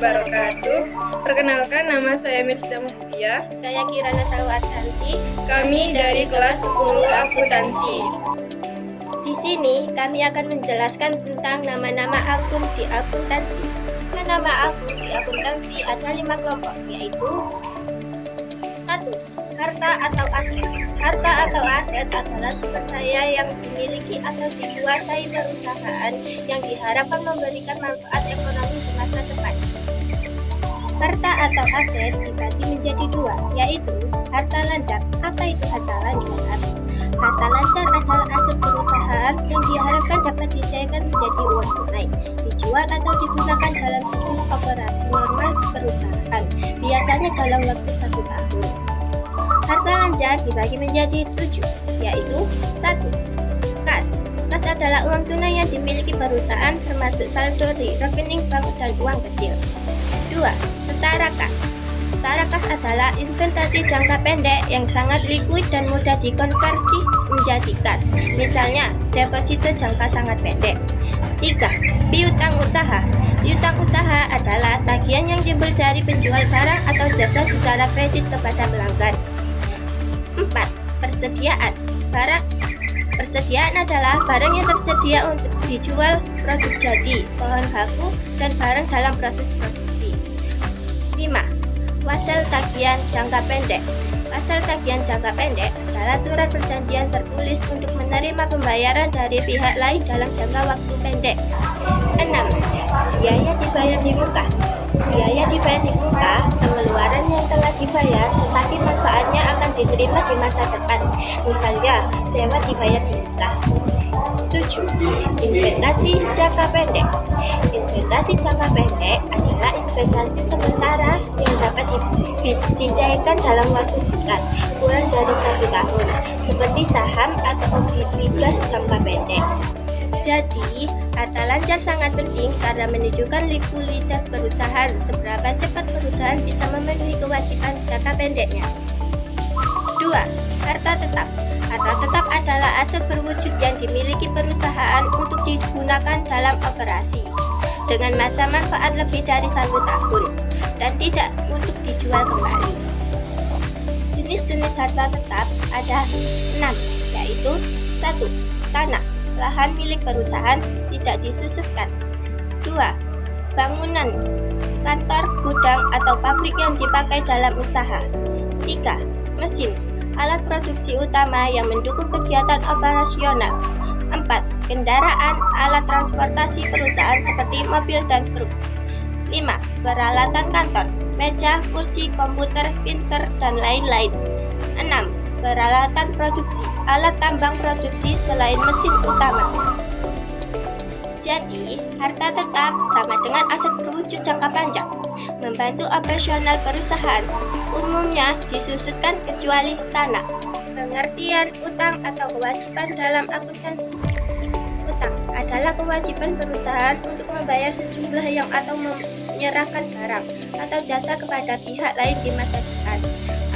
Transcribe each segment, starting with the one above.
wabarakatuh. Perkenalkan, nama saya Mirsda Muhtia. Saya Kirana Salwatanti. Kami dari kelas 10 akuntansi. Di sini kami akan menjelaskan tentang nama-nama akun di akuntansi. Nama akun di akuntansi ada 5 kelompok, yaitu 1. Harta atau aset. Harta atau aset adalah sumber daya yang dimiliki atau dikuasai perusahaan yang diharapkan memberikan manfaat ekonomi di masa depan. Harta atau aset dibagi menjadi 2, yaitu harta lancar. Apa itu harta lancar? Harta lancar adalah aset perusahaan yang diharapkan dapat dicairkan menjadi uang tunai, dijual atau digunakan dalam siklus operasi normal perusahaan, biasanya dalam waktu 1 tahun. Harta lancar dibagi menjadi 7, yaitu 1. Kas. Kas adalah uang tunai yang dimiliki perusahaan termasuk saldo di rekening bank dan uang kecil. 2. Setara kas. Setara kas adalah investasi jangka pendek yang sangat likuid dan mudah dikonversi menjadi kas. Misalnya, deposito jangka sangat pendek. 3. Piutang usaha. Piutang usaha adalah tagihan yang timbul dari penjual barang atau jasa secara kredit kepada pelanggan. 4. Persediaan. Persediaan adalah barang yang tersedia untuk dijual, produk jadi, bahan baku, dan barang dalam proses produksi. 5. Wasal tagihan jangka pendek. Wasal tagihan jangka pendek adalah surat perjanjian tertulis untuk menerima pembayaran dari pihak lain dalam jangka waktu pendek. 6. Biaya dibayar di muka. Biaya dibayar di muka, pengeluaran yang telah dibayar tetapi manfaatnya akan diterima di masa depan. Misalnya, sewa dibayar di muka. 7. Investasi jangka pendek. Investasi jangka pendek adalah investasi sementara yang dapat dicairkan dalam waktu singkat, kurang dari 1 tahun, seperti saham atau obligasi jangka pendek. Jadi, harta lancar sangat penting karena menunjukkan likuiditas perusahaan, seberapa cepat perusahaan bisa memenuhi kewajiban jangka pendeknya. 2. Harta tetap. Harta tetap adalah aset berwujud yang dimiliki perusahaan untuk digunakan dalam operasi dengan masa manfaat lebih dari 1 tahun dan tidak untuk dijual kembali. Jenis-jenis harta tetap ada 6, yaitu 1. Tanah. Lahan milik perusahaan tidak disusutkan. 2. Bangunan, kantor, gudang, atau pabrik yang dipakai dalam usaha. 3. Mesin, alat produksi utama yang mendukung kegiatan operasional. 4. Kendaraan, alat transportasi perusahaan seperti mobil dan truk. 5. Peralatan kantor, meja, kursi, komputer, printer, dan lain-lain. 6. Peralatan produksi, alat tambang produksi selain mesin utama. Jadi, harta tetap sama dengan aset berwujud jangka panjang, membantu operasional perusahaan. Umumnya disusutkan kecuali tanah. Pengertian utang atau kewajiban dalam akuntansi. Utang adalah kewajiban perusahaan untuk membayar sejumlah yang atau menyerahkan barang atau jasa kepada pihak lain di masa depan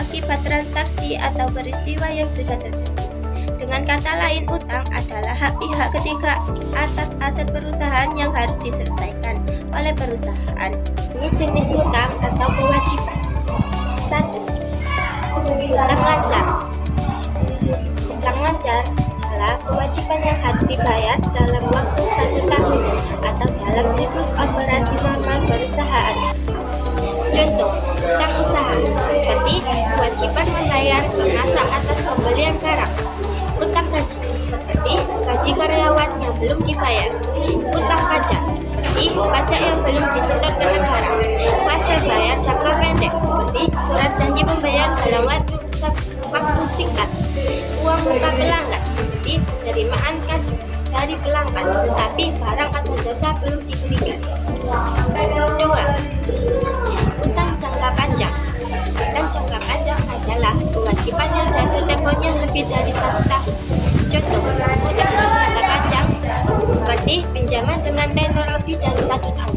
akibat transaksi atau peristiwa yang sudah terjadi. Dengan kata lain, utang adalah hak pihak ketiga atas aset perusahaan yang harus diselesaikan oleh perusahaan. Ini jenis utang atau kewajiban. 1. Utang lancar. Utang lancar adalah kewajiban yang harus dibayar dalam waktu 1 tahun atau dalam siklus operasi normal perusahaan. Contoh, utang usaha seperti kewajiban membayar penghasilan atas pembelian barang. Utang gaji seperti gaji karyawan yang belum dibayar. Utang pajak seperti pajak yang belum disetor ke negara. Hasil bayar jangka pendek seperti surat janji pembayaran dalam waktu singkat. Uang muka pelanggan seperti penerimaan kas dari pelanggan tetapi barang atau jasa belum diberikan. 2. Utang jangka panjang. Utang jangka panjang adalah kewajiban yang jatuh temponya lebih dari 1 tahun. Contoh, utang jangka panjang seperti pinjaman dengan tenor lebih dari 1 tahun.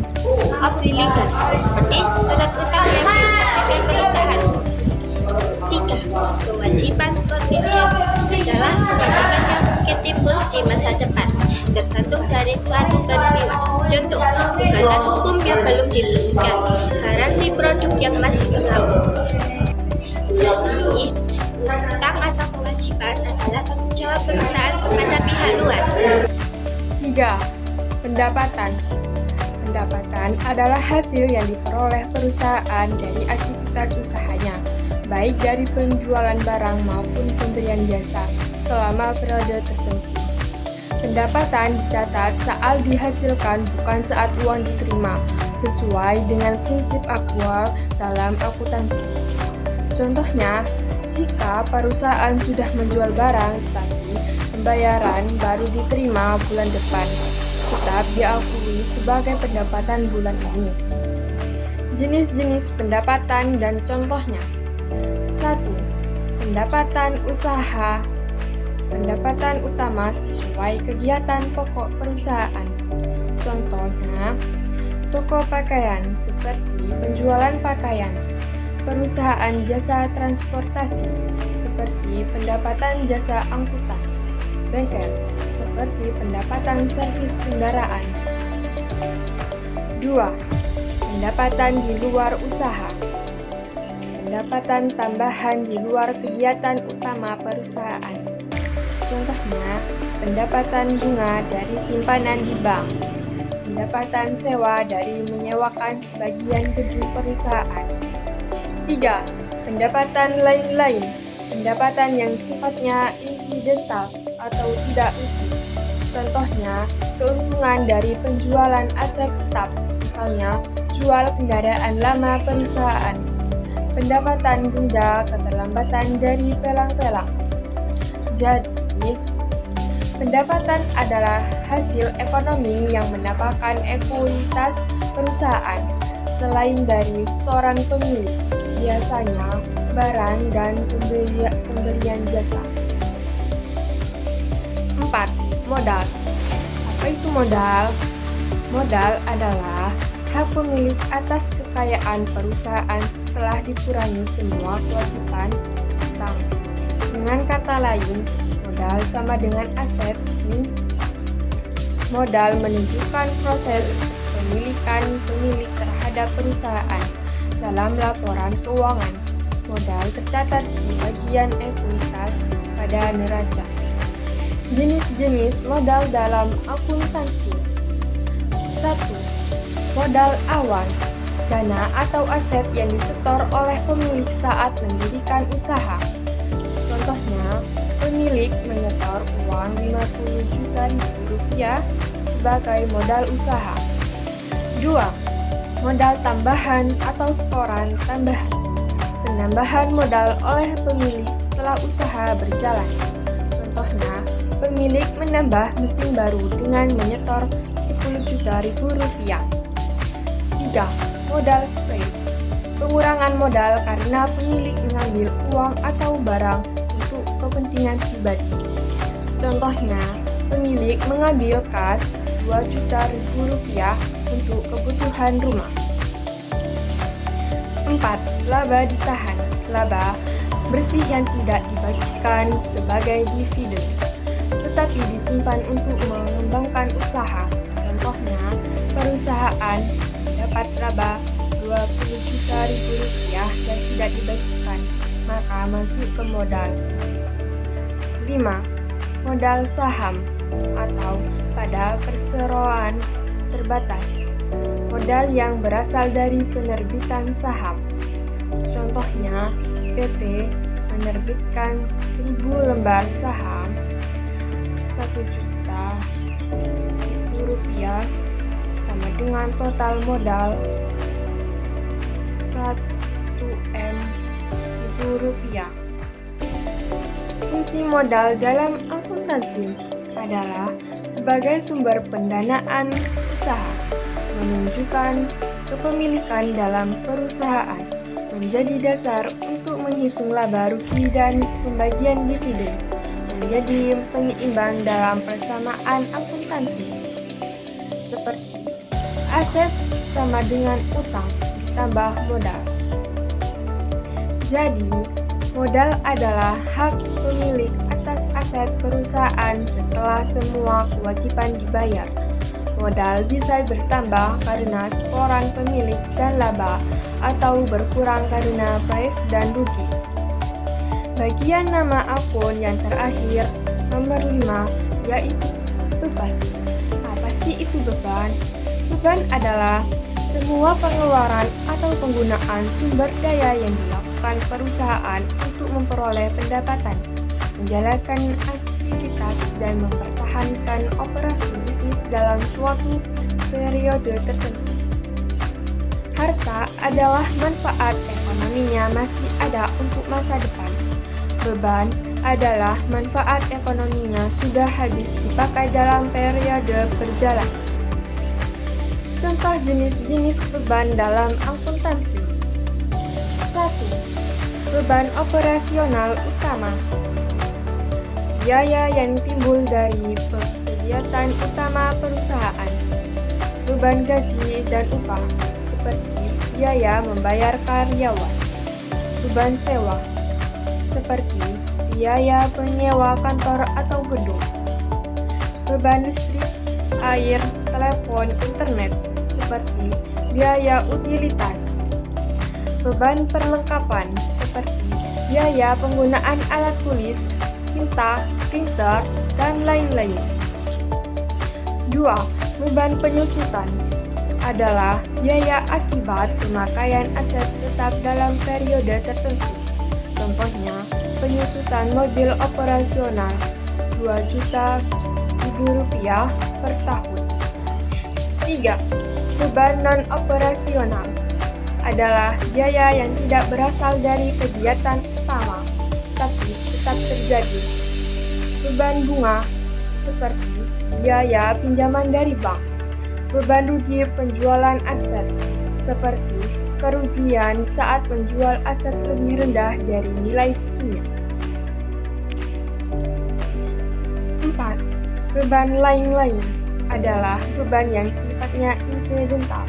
Obligasi seperti surat utang yang diterbitkan perusahaan. 3. Kewajiban kontingent adalah kewajiban yang mungkin timbul di masa depan, tergantung dari suatu peristiwa. Contoh, kebijakan hukum yang belum diteruskan, garansi produk yang masih berlaku. Jadi, utang atau kewajiban adalah tanggung jawab perusahaan kepada pihak luar. 3. Pendapatan. Pendapatan adalah hasil yang diperoleh perusahaan dari aktivitas usahanya, baik dari penjualan barang maupun pemberian jasa selama periode tertentu. Pendapatan dicatat saat dihasilkan, bukan saat uang diterima, sesuai dengan prinsip aktual dalam akuntansi. Contohnya, jika perusahaan sudah menjual barang tetapi pembayaran baru diterima bulan depan, tetap diakui sebagai pendapatan bulan ini. Jenis-jenis pendapatan dan contohnya. 1. Pendapatan usaha. Pendapatan utama sesuai kegiatan pokok perusahaan. Contohnya, toko pakaian seperti penjualan pakaian, perusahaan jasa transportasi seperti pendapatan jasa angkutan, bengkel seperti pendapatan servis kendaraan. 2. Pendapatan di luar usaha. Pendapatan tambahan di luar kegiatan utama perusahaan. Contohnya, pendapatan bunga dari simpanan di bank, pendapatan sewa dari menyewakan sebagian gedung perusahaan. 3. Pendapatan lain-lain. Pendapatan yang sifatnya insidental atau tidak utuh. Contohnya, keuntungan dari penjualan aset tetap, misalnya jual kendaraan lama perusahaan. Pendapatan denda keterlambatan dari pelang-pelang. Jadi, pendapatan adalah hasil ekonomi yang mendapatkan ekuitas perusahaan selain dari setoran pemilik, biasanya barang dan pemberian jasa. 4. Modal. Apa itu modal? Modal adalah hak pemilik atas kekayaan perusahaan setelah dikurangi semua kewajiban utang. Dengan kata lain, modal sama dengan aset. Modal menunjukkan proses pemilikan pemilik terhadap perusahaan. Dalam laporan keuangan, modal tercatat di bagian ekuitas pada neraca. Jenis-jenis modal dalam akuntansi. 1. Modal awal. Dana atau aset yang disetor oleh pemilik saat mendirikan usaha. Contohnya, pemilik menyetor uang 50 juta rupiah sebagai modal usaha. 2. Modal tambahan atau setoran tambahan. Penambahan modal oleh pemilik setelah usaha berjalan. Contohnya, pemilik menambah mesin baru dengan menyetor 10 juta rupiah. 3. Modal trade. Pengurangan modal karena pemilik mengambil uang atau barang untuk kepentingan pribadi. Contohnya, pemilik mengambil kas 2 juta rupiah untuk kebutuhan rumah. 4. Laba ditahan. Laba bersih yang tidak dibagikan sebagai dividen, tetapi disimpan untuk mengembangkan usaha. Contohnya, perusahaan dapat laba 20 juta rupiah dan tidak dibagikan, maka masuk ke modal. 5. Modal saham atau pada perseroan terbatas. Modal yang berasal dari penerbitan saham. Contohnya, PT menerbitkan 1000 lembar saham 1 juta rupiah sama dengan total modal 1M rupiah. Fungsi modal dalam akuntansi adalah sebagai sumber pendanaan usaha, menunjukkan kepemilikan dalam perusahaan, menjadi dasar untuk menghitung laba rugi dan pembagian dividen, menjadi penyeimbang dalam persamaan akuntansi. Seperti aset sama dengan utang ditambah modal. Jadi, modal adalah hak pemilik atas aset perusahaan setelah semua kewajiban dibayar. Modal bisa bertambah karena setoran pemilik dan laba, atau berkurang karena baik dan rugi. Bagian nama akun yang terakhir, nomor 5, yaitu beban. Apa sih itu beban? Beban adalah semua pengeluaran atau penggunaan sumber daya yang dilakukan perusahaan untuk memperoleh pendapatan, menjalankan aktivitas, dan mempertahankan operasi bisnis dalam suatu periode tertentu. Harta adalah manfaat ekonominya masih ada untuk masa depan. Beban adalah manfaat ekonominya sudah habis dipakai dalam periode berjalan. Contoh jenis-jenis beban dalam akuntansi. 1. Beban operasional utama. Biaya yang timbul dari kegiatan utama perusahaan. Beban gaji dan upah, seperti biaya membayar karyawan. Beban sewa, seperti biaya penyewa kantor atau gedung. Beban listrik, air, telepon, internet, seperti biaya utilitas. Beban perlengkapan, seperti biaya penggunaan alat tulis, tinta, printer, dan lain-lain. 2. Beban penyusutan adalah biaya akibat pemakaian aset tetap dalam periode tertentu. Contohnya, penyusutan mobil operasional Rp2.000.000 per tahun. 3. Beban non-operasional adalah biaya yang tidak berasal dari kegiatan utama, tapi tetap terjadi. Beban bunga, seperti biaya pinjaman dari bank. Beban rugi penjualan aset, seperti kerugian saat menjual aset lebih rendah dari nilai punya. 4. Beban lain-lain adalah beban yang sifatnya insidental.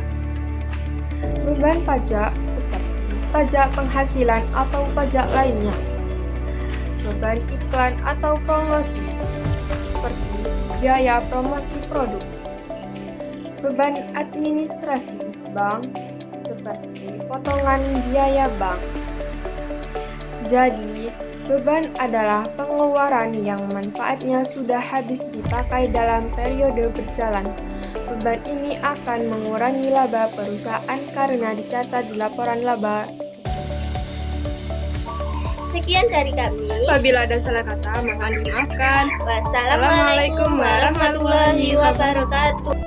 Beban pajak, seperti pajak penghasilan atau pajak lainnya. Beban iklan atau promosi, seperti biaya promosi produk. Beban administrasi bank, seperti potongan biaya bank. Jadi, beban adalah pengeluaran yang manfaatnya sudah habis dipakai dalam periode berjalan. Beban ini akan mengurangi laba perusahaan karena dicatat di laporan laba. Sekian dari kami. Apabila ada salah kata, mohon dimaafkan. Wassalamualaikum warahmatullahi wabarakatuh.